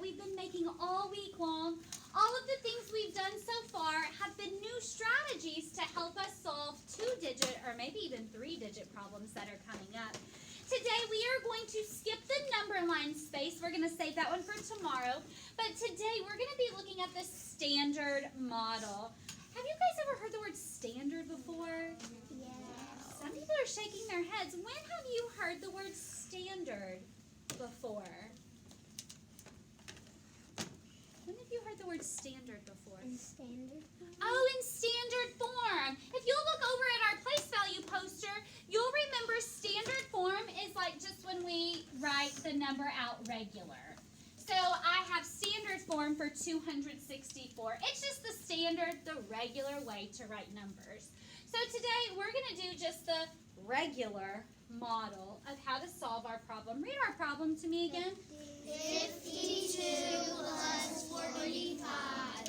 we've been making all week long. All of the things we've done so far have been new strategies to help us solve 2-digit or maybe even 3-digit problems that are coming up. Today we are going to skip the number line space. We're going to save that one for tomorrow. But today we're going to be looking at the standard model. Have you guys ever heard the word standard before? Yeah. Some people are shaking their heads. When have you heard the word standard before? When have you heard the word standard before? In standard form? Oh, in standard form. If you'll look over at our place value poster, you'll remember standard form is like just when we write the number out regular. So I have standard form for 264. It's just the standard, the regular way to write numbers. So today we're going to do just the regular model of how to solve our problem. Read our problem to me again. 52 plus 45.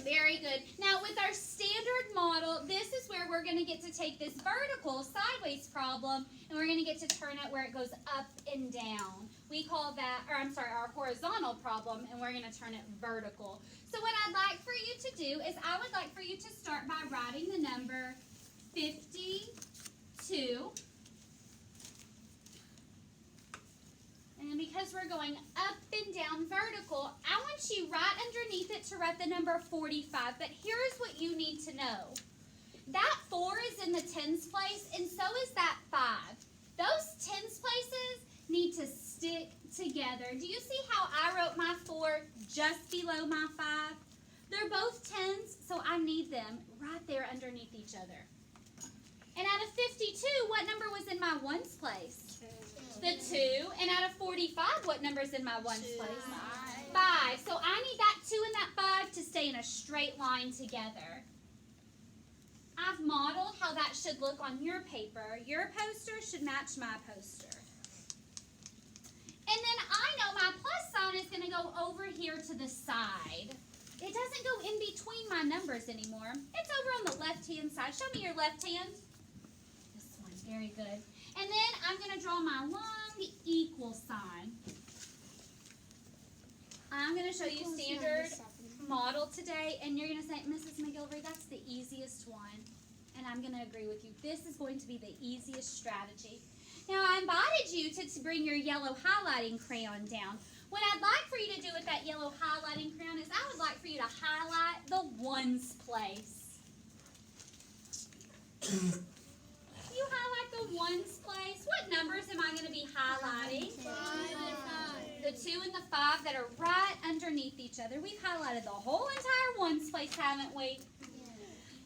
Very good. Now with our standard model, this is where we're going to get to take this vertical sideways problem and we're going to get to turn it where it goes up and down. We call that, our horizontal problem, and we're going to turn it vertical. So what I'd like for you to do is I would like for you to start by writing the number 52. And because we're going up and down vertical, I want you right underneath it to write the number 45. But here's what you need to know. That 4 is in the tens place, and so is that 5. Those tens places need to stick together. Do you see how I wrote my 4 just below my 5? They're both tens, so I need them right there underneath each other. And out of 52, what number was in my ones place? The 2. And out of 45, what number is in my ones place? 5. So I need that 2 and that 5 to stay in a straight line together. I've modeled how that should look on your paper. Your poster should match my poster. And then I know my plus sign is going to go over here to the side. It doesn't go in between my numbers anymore. It's over on the left-hand side. Show me your left hand. This one. Very good. And then I'm going to draw my long equal sign. I'm going to show you standard model today, and you're going to say, Mrs. McGilvery, that's the easiest one. And I'm going to agree with you. This is going to be the easiest strategy. Now, I invited you to bring your yellow highlighting crayon down. What I'd like for you to do with that yellow highlighting crayon is I would like for you to highlight the ones place. You highlight the ones place. What numbers am I going to be highlighting? 5 and 5. The 2 and the 5 that are right underneath each other. We've highlighted the whole entire ones place, haven't we?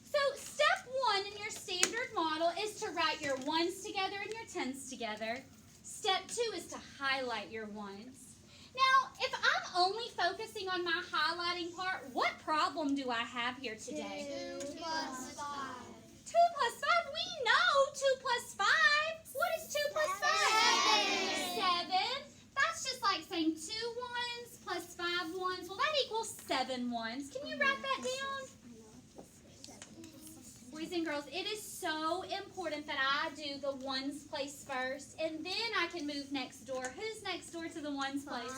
So step 1 in your standard model is to write your ones together and your tens together. Step 2 is to highlight your ones. Now, if I'm only focusing on my highlighting part, what problem do I have here today? 2 plus 5. 2 plus 5, we know 2 plus 5. What is 2 plus 5? 7. That's just like saying 2 ones plus 5 ones. Well, that equals 7 ones. Can you write that down? Boys and girls, it is so important that I do the ones place first, and then I can move next door. Who's next door to the ones place?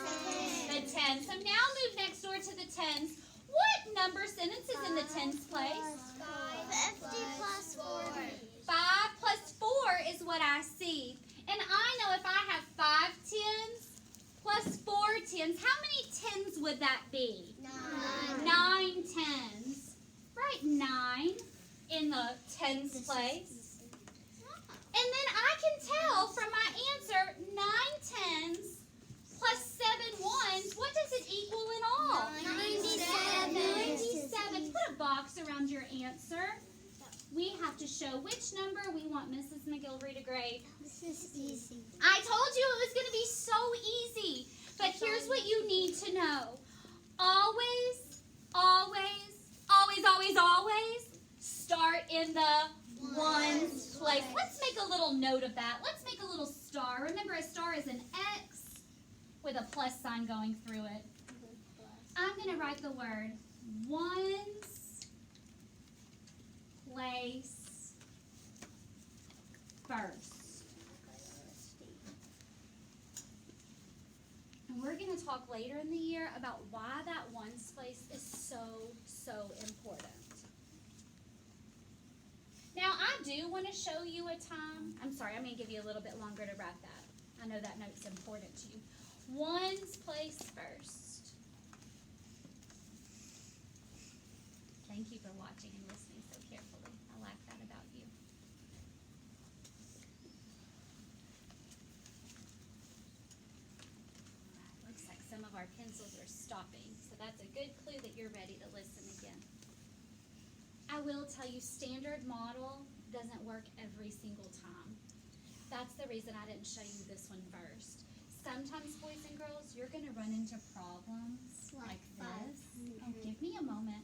The 10. So now move next door to the tens. What number sentence is in the tens place? 50 plus 40. 5 plus 4 is what I see. And I know if I have 5 tens plus 4 tens, how many tens would that be? 9. 9 tens. Write 9 in the tens place. And then I can tell from my answer, 9 tens plus 7 ones, what does it equal in all? 97. 97. Put a box around your answer. We have to show which number we want Mrs. McGilvery to grade. This is easy. I told you it was going to be so easy. But here's what you need to know. Always, always, always, always, always start in the ones place. Let's make a little note of that. Let's make a little star. Remember, a star is an X with a plus sign going through it. I'm going to write the word ones place first. And we're going to to talk later in the year about why that ones place is so, so important. Now, I do want to show you a time. I'm sorry, I'm going to give you a little bit longer to write that. I know that note's important to you. Ones place first. Thank you for watching and listening so carefully. I like that about you. Looks like some of our pencils are stopping, so that's a good clue that you're ready to listen again. I will tell you, standard model doesn't work every single time. That's the reason I didn't show you this one first. Sometimes, boys and girls, you're going to run into problems like this. Oh, give me a moment.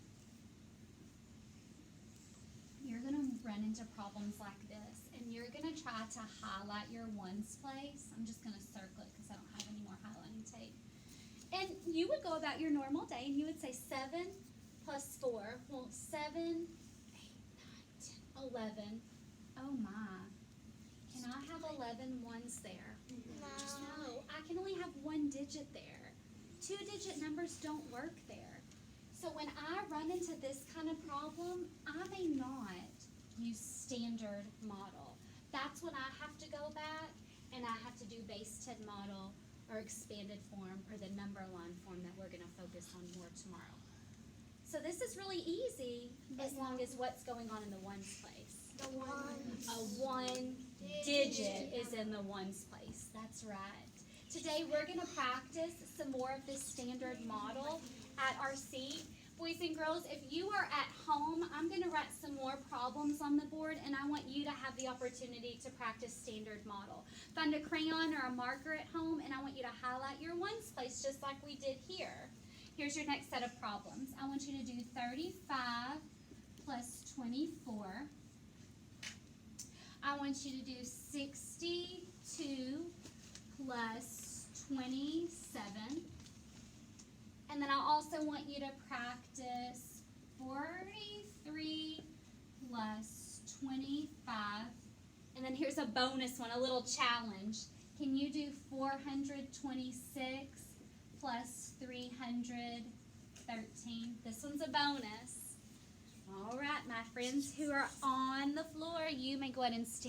You're going to run into problems like this, and you're going to try to highlight your ones place. I'm just going to circle it because I don't have any more highlighting tape. And you would go about your normal day, and you would say 7 plus 4. Well, 7, 8, 9, 10, 11. Oh, my. Can I have 11 ones there? No. I can only have one digit there. 2-digit numbers don't work there. So when I run into this kind of problem, I may not use standard model. That's when I have to go back and I have to do base 10 model or expanded form or the number line form that we're going to focus on more tomorrow. So this is really easy as long as what's going on in the ones place. The ones. A 1 digit is in the ones place. That's right. Today we're going to practice some more of this standard model at our seat. Boys and girls, if you are at home, I'm going to write some more problems on the board, and I want you to have the opportunity to practice standard model. Find a crayon or a marker at home, and I want you to highlight your ones place just like we did here. Here's your next set of problems. I want you to do 35 plus 24. I want you to do 62 plus 27. And then I also want you to practice 43 plus 25. And then here's a bonus one, a little challenge. Can you do 426 plus 313? This one's a bonus. All right, my friends who are on the floor, you may go ahead and stand.